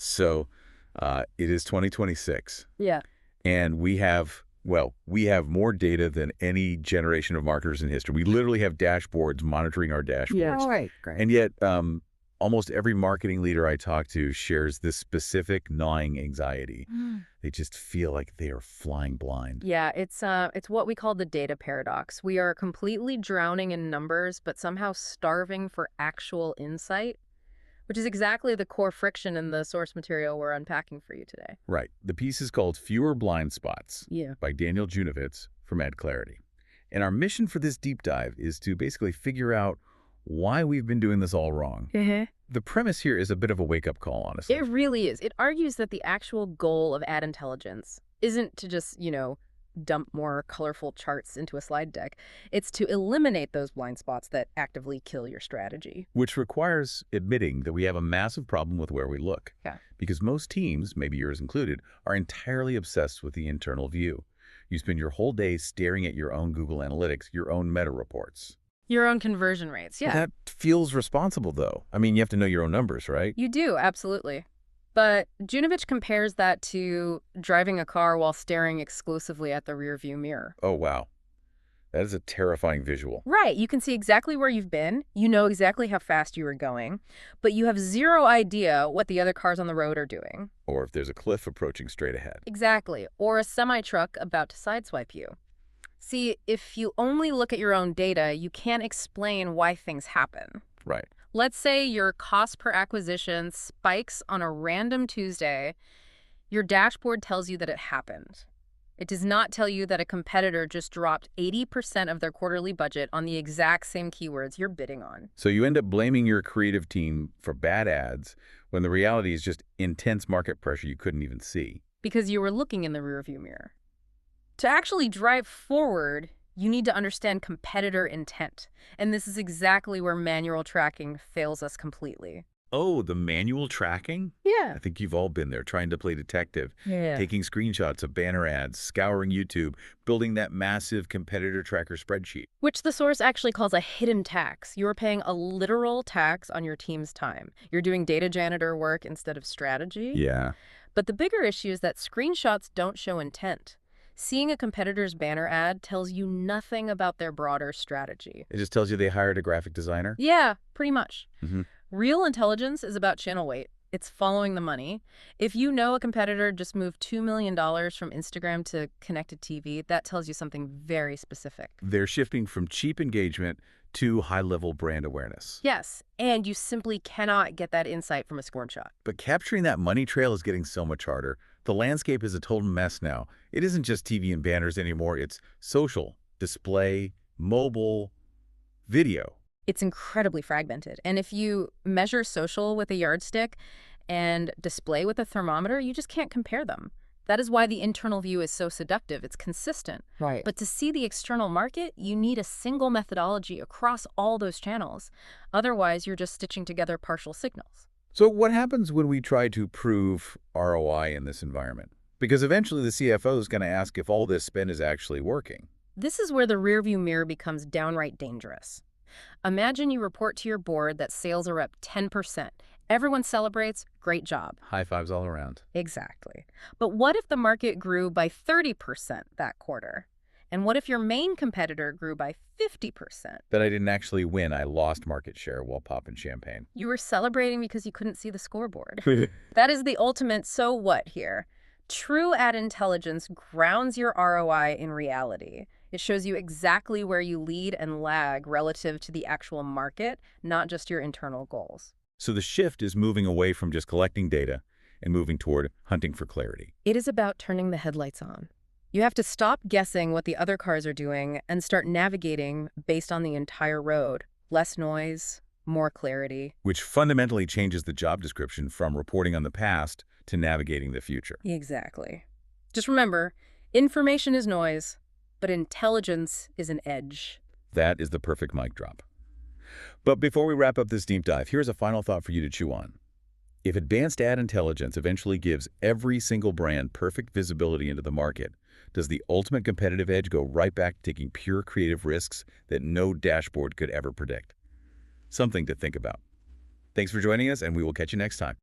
So it is 2026, Yeah. and we have more data than any generation of marketers in history. We literally have dashboards monitoring our dashboards. All right, great. And yet, almost every marketing leader I talk to shares this specific gnawing anxiety. They just feel like they are flying blind. Yeah, it's what we call the data paradox. We are completely drowning in numbers, but somehow starving for actual insight, which is exactly the core friction in the source material we're unpacking for you today. Right. The piece is called Fewer Blind Spots Yeah. by Daniel Junovitz from Ad Clarity. And our mission for this deep dive is to basically figure out why we've been doing this all wrong. The premise here is a bit of a wake-up call, honestly. It really is. It argues that the actual goal of ad intelligence isn't to just, dump more colorful charts into a slide deck. It's to eliminate those blind spots that actively kill your strategy. Which requires admitting that we have a massive problem with where we look. Yeah. Because most teams, maybe yours included, are entirely obsessed with the internal view. You spend your whole day staring at your own Google Analytics, your own meta reports. Your own conversion rates, yeah. That feels responsible, though. I mean, you have to know your own numbers, right? You do, absolutely. But Junovich compares that to driving a car while staring exclusively at the rearview mirror. Oh, wow. That is a terrifying visual. Right. You can see exactly where you've been. You know exactly how fast you were going. But you have zero idea what the other cars on the road are doing. Or if there's a cliff approaching straight ahead. Exactly. Or a semi-truck about to sideswipe you. See, if you only look at your own data, you can't explain why things happen. Right. Let's say your cost per acquisition spikes on a random Tuesday. Your dashboard tells you that it happened. It does not tell you that a competitor just dropped 80% of their quarterly budget on the exact same keywords you're bidding on. So you end up blaming your creative team for bad ads when the reality is just intense market pressure you couldn't even see. Because you were looking in the rearview mirror. To actually drive forward, you need to understand competitor intent. And this is exactly where manual tracking fails us completely. Oh, the manual tracking? Yeah. I think you've all been there, trying to play detective, Yeah. taking screenshots of banner ads, scouring YouTube, building that massive competitor tracker spreadsheet. Which the source actually calls a hidden tax. You're paying a literal tax on your team's time. You're doing data janitor work instead of strategy. Yeah. But the bigger issue is that screenshots don't show intent. Seeing a competitor's banner ad tells you nothing about their broader strategy. It just tells you they hired a graphic designer? Yeah, pretty much. Mm-hmm. Real intelligence is about channel weight. It's following the money. If you know a competitor just moved $2 million from Instagram to connected TV, that tells you something very specific. They're shifting from cheap engagement to high-level brand awareness. Yes, and you simply cannot get that insight from a screenshot. But capturing that money trail is getting so much harder. The landscape is a total mess now. It isn't just TV and banners anymore. It's social, display, mobile, video. It's incredibly fragmented. And if you measure social with a yardstick and display with a thermometer, you just can't compare them. That is why the internal view is so seductive. It's consistent. Right. But to see the external market, you need a single methodology across all those channels. Otherwise, you're just stitching together partial signals. So what happens when we try to prove ROI in this environment? Because eventually the CFO is going to ask if all this spend is actually working. This is where the rearview mirror becomes downright dangerous. Imagine you report to your board that sales are up 10%. Everyone celebrates, great job. High fives all around. Exactly. But what if the market grew by 30% that quarter? And what if your main competitor grew by 50%? That I didn't actually win. I lost market share while popping champagne. You were celebrating because you couldn't see the scoreboard. That is the ultimate so what here. True ad intelligence grounds your ROI in reality. It shows you exactly where you lead and lag relative to the actual market, not just your internal goals. So the shift is moving away from just collecting data and moving toward hunting for clarity. It is about turning the headlights on. You have to stop guessing what the other cars are doing and start navigating based on the entire road. Less noise, more clarity. Which fundamentally changes the job description from reporting on the past to navigating the future. Exactly. Just remember, information is noise, but intelligence is an edge. That is the perfect mic drop. But before we wrap up this deep dive, here's a final thought for you to chew on. If advanced ad intelligence eventually gives every single brand perfect visibility into the market, does the ultimate competitive edge go right back to taking pure creative risks that no dashboard could ever predict? Something to think about. Thanks for joining us, and we will catch you next time.